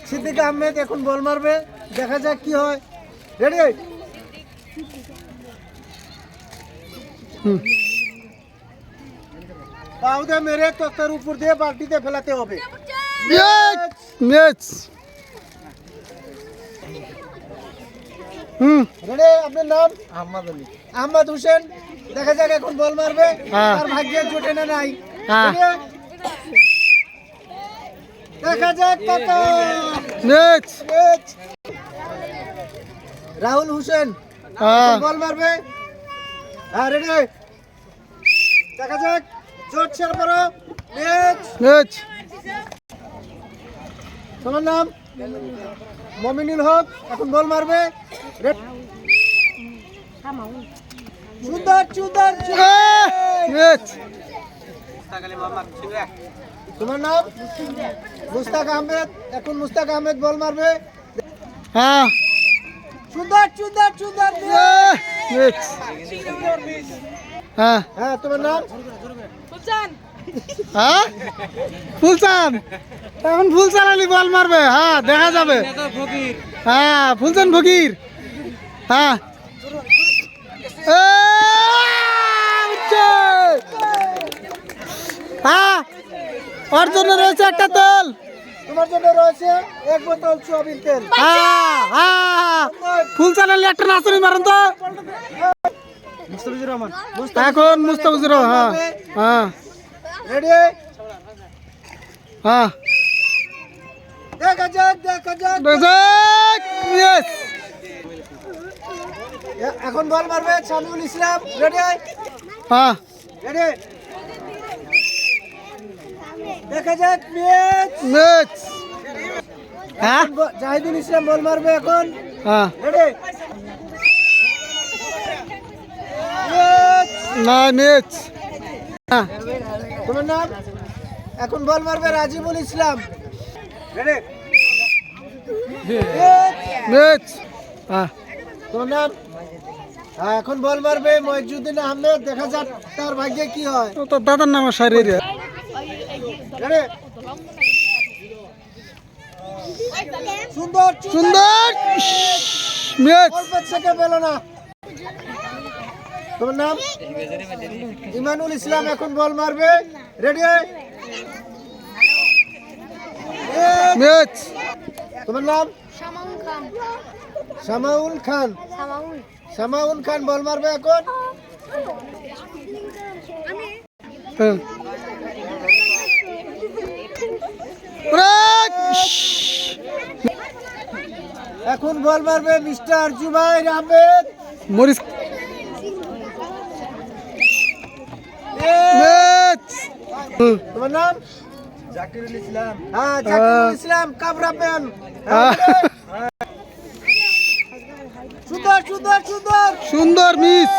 সিদ্দিক আহমেদ এখন বল মারবে, দেখা যাক কি হয়। রেডি? পাউদা মেরে তক্তার উপর দিয়ে বালতিতে ফেলাতে হবে। রেডি? আপনার নাম? আহমদ হোসেন। দেখা যাক এখন বল মারবে, তার ভাগ্যে জোটে না নাই। দেখা যাক কাকা। রাহুল হোসেন বল মারবে। হ্যাঁ, রেডি? দেখা যাক জোট ছেড়ে পড়ো। তোমার নাম? মমিনুল হক এখন বল মারবে। সুন্দর সুন্দর। তোমার নাম? মুস্তাক আহমেদ। এখন মুস্তাক আহমেদ বল মারবে। সুন্দর সুন্দর সুন্দর। হ্যাঁ, তোমার নাম? ফুলচান। এখন ফুলচান আলী বল মারবে। হ্যাঁ, দেখা যাবে। হ্যাঁ, ফুলচান ফকির। হ্যাঁ, হ্যাঁ, ওর জন্য রয়েছে একটা তেল। তোমার জন্য রয়েছে এক বোতল সোয়াবিন তেল। হ্যাঁ, হ্যাঁ, ফুলচান আলী একটা নাচনি মারেন তো। মুস্তাফিজুর রহমান এখন মুস্তাফিজুর রহমান। হ্যাঁ, হ্যাঁ, রেডি? হ্যাঁ, দেখা যাক দেখা যাক। এখন বল মারবে শামিউল ইসলাম। রেডি? হ্যাঁ, রেডি? দেখা যাক ম্যাচ। হ্যাঁ, জাহিদুল ইসলাম বল মারবে এখন। হ্যাঁ, রেডি? না ম্যাচ। তোমার নাম? এখন বল মারবে রাজিবুল ইসলাম। রেডি? ম্যাচ। হ্যাঁ, তোমার নাম? এখন বল মারবে মহিউদ্দিন আহমেদ, দেখা যাক তার ভাগ্যে কি হয়। তো তোর দাদার নাম সারি রে। রেডি? সুন্দর সুন্দর ম্যাচ। অল্প থেকে পেল না। তোমার নাম? ইমানুল ইসলাম এখন বল মারবে। রেডি? ম্যাচ। তোমার নাম? শামাউল খান। শামাউল খান বল মারবে এখন। এখন বল মারবে মিস্টার জুবাইর আহমেদ। মরিস। তোমার নাম? জাকিরুল ইসলাম। হ্যাঁ, জাকিরুল ইসলাম কাবরাবেন। সুন্দর সুন্দর সুন্দর সুন্দর মিস।